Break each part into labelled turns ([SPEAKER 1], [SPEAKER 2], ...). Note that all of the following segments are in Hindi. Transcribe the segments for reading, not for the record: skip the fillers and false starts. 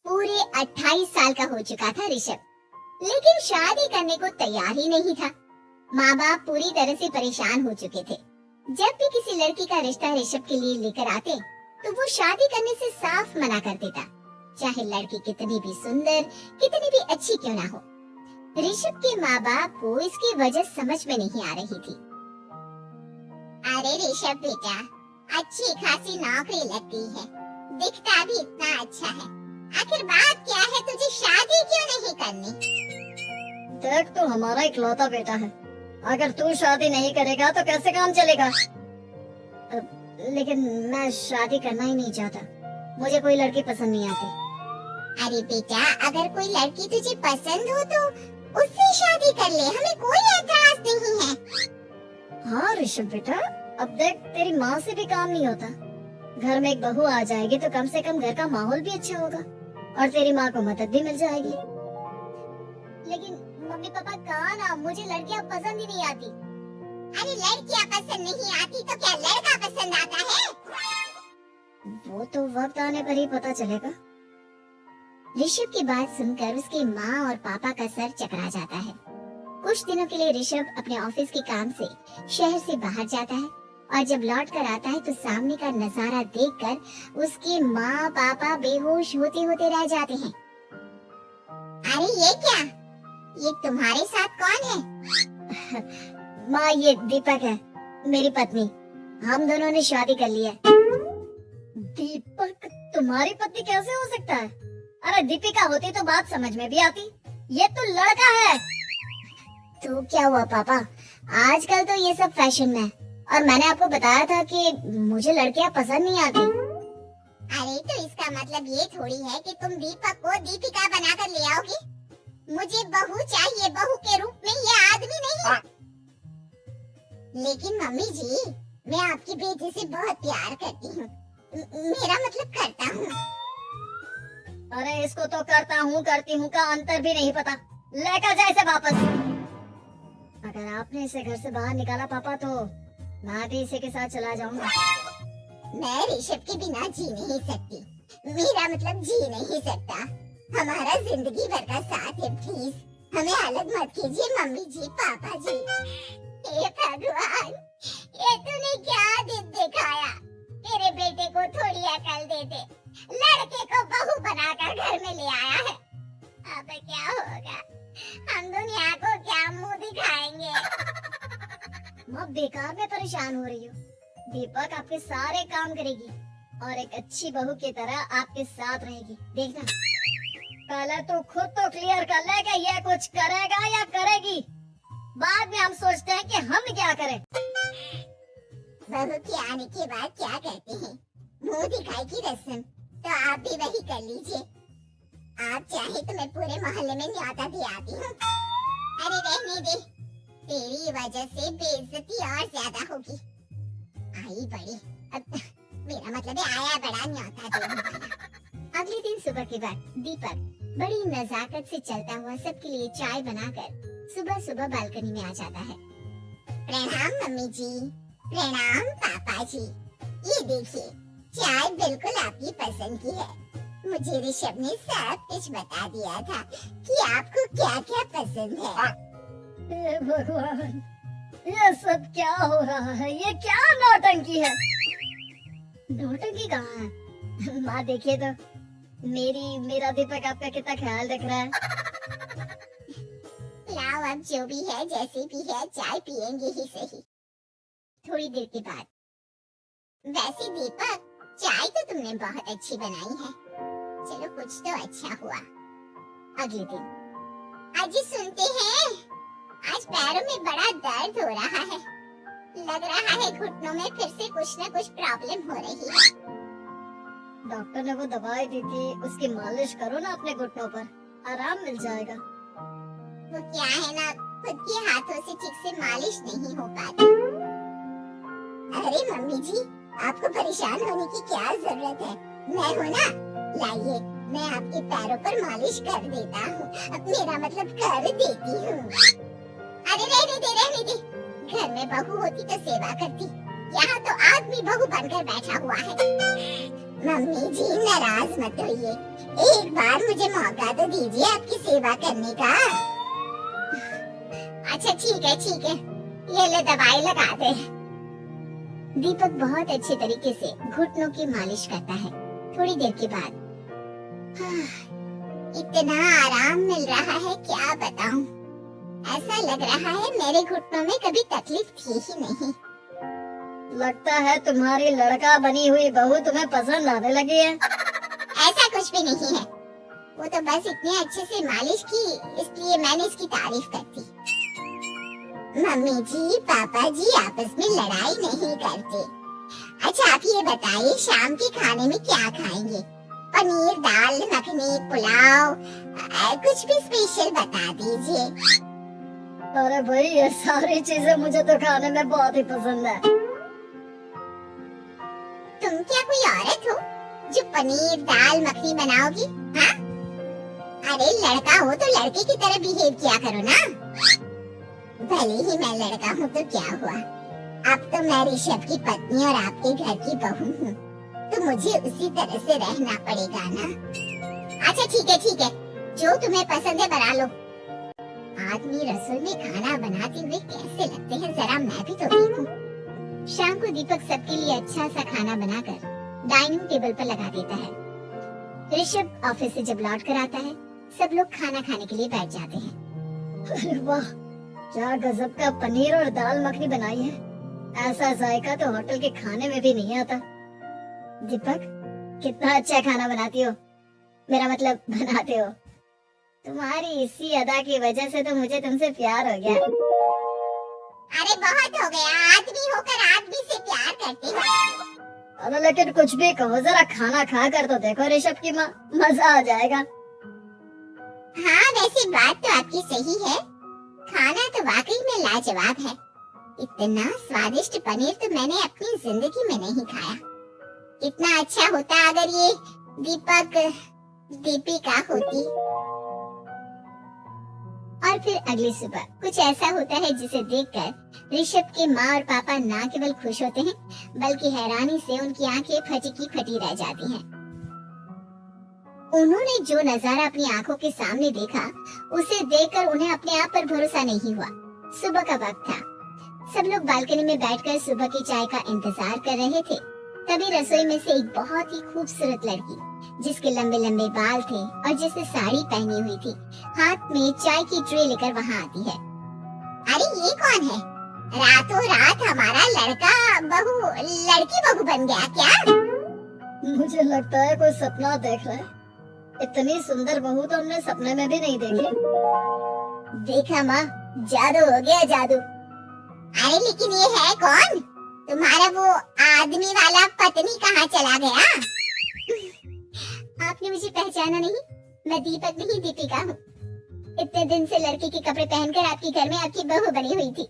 [SPEAKER 1] पूरे 28 साल का हो चुका था ऋषभ, लेकिन शादी करने को तैयार ही नहीं था। माँ बाप पूरी तरह से परेशान हो चुके थे। जब भी किसी लड़की का रिश्ता ऋषभ के लिए लेकर आते, तो वो शादी करने से साफ मना कर देता, चाहे लड़की कितनी भी सुंदर, कितनी भी अच्छी क्यों ना हो। ऋषभ के माँ बाप को इसकी वजह समझ में नहीं आ रही थी। अरे ऋषभ बेटा, अच्छी खासी नौकरी लगती है, दिखता भी इतना अच्छा है, आखिर बात क्या है, तुझे शादी क्यों नहीं करनी?
[SPEAKER 2] देख, तू हमारा इकलौता बेटा है, अगर तू शादी नहीं करेगा तो कैसे काम चलेगा?
[SPEAKER 1] लेकिन मैं शादी करना ही नहीं चाहता, मुझे कोई लड़की पसंद नहीं आती। अरे बेटा, अगर कोई लड़की तुझे पसंद हो तो उससे शादी कर ले, हमें कोई एतराज नहीं है।
[SPEAKER 2] हाँ ऋषभ बेटा, अब देख, तेरी माँ से भी काम नहीं होता। घर में एक बहू आ जाएगी तो कम से कम घर का माहौल भी अच्छा होगा और तेरी माँ को मदद भी मिल जाएगी।
[SPEAKER 1] लेकिन मम्मी पापा कहा ना, मुझे लड़कियाँ पसंद ही नहीं आती। अरे लड़कियाँ पसंद नहीं आती तो क्या लड़का पसंद आता है?
[SPEAKER 2] वो तो वक्त आने पर ही पता चलेगा।
[SPEAKER 1] ऋषभ की बात सुनकर उसकी माँ और पापा का सर चकरा जाता है। कुछ दिनों के लिए ऋषभ अपने ऑफिस के काम से शहर से बाहर जाता है और जब लौट कर आता है तो सामने का नजारा देखकर उसकी माँ पापा बेहोश होते होते रह जाते हैं। अरे ये क्या? ये तुम्हारे साथ कौन है?
[SPEAKER 2] माँ, ये दीपक है, मेरी पत्नी। हम दोनों ने शादी कर ली है। दीपक तुम्हारी पत्नी कैसे हो सकता है? अरे दीपिका होती तो बात समझ में भी आती, ये तो लड़का है।
[SPEAKER 1] तो क्या हुआ पापा, आजकल तो ये सब फैशन में है और मैंने आपको बताया था कि मुझे लड़कियां पसंद नहीं आती। अरे तो इसका मतलब ये थोड़ी है कि तुम दीपक को दीपिका बनाकर ले आओगे। मुझे बहू चाहिए, बहू के रूप में, ये आदमी नहीं। लेकिन मम्मी जी, मैं आपकी बेटी से बहुत प्यार करती हूँ, मेरा मतलब करता हूँ।
[SPEAKER 2] अरे इसको तो करता हूँ करती हूँ का अंतर भी नहीं पता, लेकर जाए इसे वापस। अगर आपने इसे घर से बाहर निकाला पापा तो मैं भी इसी के साथ चला जाऊंगा।
[SPEAKER 1] मैं ऋषभ के बिना जी नहीं सकती, मेरा मतलब जी नहीं सकता। हमारा जिंदगी भर का साथ है, प्लीज हमें अलग मत कीजिए मम्मी जी, पापा जी। हे भगवान, ये तूने क्या दिन दिखाया? तेरे बेटे को थोड़ी अकल दे दे, लड़के को बहू बनाकर घर में ले आया है। अब क्या होगा? हम दुनिया को क्या मुंह दिखाएंगे?
[SPEAKER 2] माँ बेकार में परेशान हो रही हो। दीपक आपके सारे काम करेगी और एक अच्छी बहू की तरह आपके साथ रहेगी, देखना। पहले तो खुद तो क्लियर कर ले कि ये कुछ करेगा या करेगी, बाद में हम सोचते हैं कि हम क्या करें।
[SPEAKER 1] बहू के आने के बाद क्या करते हैं? मुंह दिखाई की रस्म तो आप भी वही कर लीजिए। आप चाहे तो मैं पूरे मोहल्ले में न्योता भी आती हूँ। अरे रहने दे, तेरी वजह से बेइज्जती और ज्यादा होगी। आई बड़ी, मेरा मतलब है आया बड़ा न्योता देने वाला। अगले दिन सुबह के वक्त दीपक बड़ी नजाकत से चलता हुआ सबके लिए चाय बनाकर सुबह सुबह बालकनी में आ जाता है। प्रणाम मम्मी जी, प्रणाम पापा जी। ये देखिए, चाय बिल्कुल आपकी पसंद की है। मुझे ऋषभ ने सब कुछ बता दिया था कि आपको क्या क्या पसंद है।
[SPEAKER 2] हे भगवान, ये सब क्या हो रहा है? ये क्या नौटंकी है? नौटंकी कहाँ है? माँ देखिए तो, मेरा दीपक आपका कितना ख्याल रख रहा है।
[SPEAKER 1] लाओ, अब जो भी है जैसे भी है, चाय पियेंगे ही सही। थोड़ी देर के बाद, वैसे दीपक, चाय तो तुमने बहुत अच्छी बनाई है, चलो कुछ तो अच्छा हुआ। अगले दिन, अजी सुनते हैं, आज पैरों में बड़ा दर्द हो रहा है, लग रहा है घुटनों में फिर से कुछ न कुछ प्रॉब्लम हो रही है।
[SPEAKER 2] डॉक्टर ने वो दवाई दी थी, उसकी मालिश करो ना अपने घुटनों पर, आराम मिल जाएगा।
[SPEAKER 1] वो क्या है ना, खुद के हाथों से ठीक से मालिश नहीं हो पाती। अरे मम्मी जी, आपको परेशान होने की क्या जरूरत है, मैं हूँ ना, लाइए मैं आपके पैरों पर मालिश कर देता हूँ, मेरा मतलब कर देती हूँ। अरे रहने दे, घर में बहू होती तो सेवा करती, यहाँ तो आदमी बहू बनकर बैठा हुआ है। मम्मी जी नाराज मत होइए, एक बार मुझे मौका तो दीजिए आपकी सेवा करने का। अच्छा ठीक है, ये ले दवाई लगा दे। दीपक बहुत अच्छे तरीके से घुटनों की मालिश करता है। थोड़ी देर के बाद इतना आराम मिल रहा है क्या बताऊं। ऐसा लग रहा है मेरे घुटनों में कभी तकलीफ थी ही नहीं।
[SPEAKER 2] लगता है तुम्हारी लड़का बनी हुई बहू तुम्हें पसंद आने लगी है।
[SPEAKER 1] ऐसा कुछ भी नहीं है, वो तो बस इतने अच्छे से मालिश की इसलिए मैंने इसकी तारीफ कर दी। मम्मी जी पापा जी आपस में लड़ाई नहीं करते। अच्छा आप ये बताइए शाम के खाने में क्या खाएंगे? पनीर दाल मखनी पुलाव कुछ भी स्पेशल बता दीजिए।
[SPEAKER 2] अरे भाई ये सारी चीजें मुझे तो खाने में बहुत ही पसंद है।
[SPEAKER 1] तुम क्या कोई औरत हो जो पनीर दाल मखनी बनाओगी? हाँ? अरे लड़का हो तो लड़के की तरह बिहेव किया करो ना। भले ही मैं लड़का हूँ तो क्या हुआ, अब तो मैं ऋषभ की पत्नी और आपके घर की बहू हूँ, तो मुझे उसी तरह से रहना पड़ेगा ना। अच्छा ठीक है, जो तुम्हें पसंद है बना लो। आदमी रसोई में खाना बनाते हुए कैसे लगते हैं, जरा मैं भी तो देखूं। शाम को दीपक सबके लिए अच्छा सा खाना बनाकर डाइनिंग टेबल पर लगा देता है। ऋषभ ऑफिस से जब लौट कर आता है, सब लोग खाना खाने के लिए बैठ जाते हैं।
[SPEAKER 2] अरे वाह, क्या गजब का पनीर और दाल मखनी बनाई है। ऐसा जायका तो होटल के खाने में भी नहीं आता। दीपक कितना अच्छा खाना बनाती हो, मेरा मतलब बनाते हो। तुम्हारी इसी अदा की वजह से तो मुझे तुमसे प्यार हो गया।
[SPEAKER 1] अरे बहुत हो गया, आदमी होकर आदमी से प्यार करते हो।
[SPEAKER 2] अरे लेकिन कुछ भी कहो, जरा खाना खा कर तो देखो ऋषभ की माँ, मजा आ जाएगा।
[SPEAKER 1] हाँ वैसे बात तो आपकी सही है, खाना तो वाकई में लाजवाब है। इतना स्वादिष्ट पनीर तो मैंने अपनी जिंदगी में नहीं खाया। कितना अच्छा होता अगर ये दीपिका होती। और फिर अगली सुबह कुछ ऐसा होता है जिसे देखकर ऋषभ के माँ और पापा ना केवल खुश होते हैं बल्कि हैरानी से उनकी आंखें फटी की फटी रह जाती हैं। उन्होंने जो नजारा अपनी आंखों के सामने देखा उसे देखकर उन्हें अपने आप पर भरोसा नहीं हुआ। सुबह का वक्त था, सब लोग बालकनी में बैठकर सुबह की चाय का इंतजार कर रहे थे। तभी रसोई में से एक बहुत ही खूबसूरत लड़की जिसके लंबे लंबे बाल थे और जिसने साड़ी पहनी हुई थी, हाथ में चाय की ट्रे लेकर वहाँ आती है। अरे ये कौन है? रातों रात हमारा लड़की बहू बन गया क्या?
[SPEAKER 2] मुझे लगता है कोई सपना देख रहा है। इतनी सुंदर बहू तो हमने सपने में भी नहीं देखी।
[SPEAKER 1] देखा माँ, जादू हो गया जादू। अरे लेकिन ये है कौन? तुम्हारा वो आदमी वाला पत्नी कहाँ चला गया? आपने मुझे पहचाना नहीं? मैं दीपक नहीं दीपिका हूँ। इतने दिन से लड़के के कपड़े पहनकर आपके घर में आपकी बहू बनी हुई थी।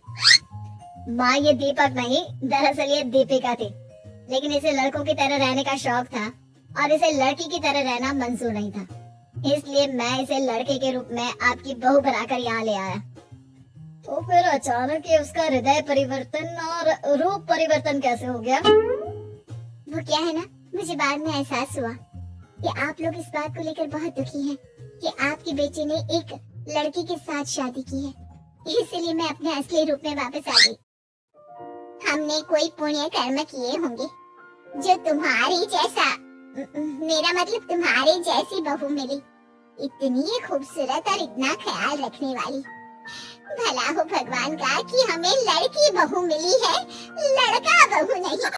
[SPEAKER 2] माँ ये दीपक नहीं, दरअसल ये दीपिका थी, लेकिन इसे लड़कों की तरह रहने का शौक था और इसे लड़की की तरह रहना मंजूर नहीं था, इसलिए मैं इसे लड़के के रूप में आपकी बहू बनाकर यहाँ ले आया। तो फिर अचानक ही उसका हृदय परिवर्तन और रूप परिवर्तन कैसे हो गया?
[SPEAKER 1] वो क्या है ना, मुझे बाद में एहसास हुआ कि आप लोग इस बात को लेकर बहुत दुखी हैं कि आपकी बेटी ने एक लड़के के साथ शादी की है, इसलिए मैं अपने असली रूप में वापस आ गई। हमने कोई पुण्य कर्म किए होंगे जो तुम्हारी जैसा, मेरा मतलब तुम्हारे जैसी बहू मिली, इतनी खूबसूरत और इतना ख्याल रखने वाली। भला हो भगवान का कि हमें लड़की बहू मिली है, लड़का बहू नहीं।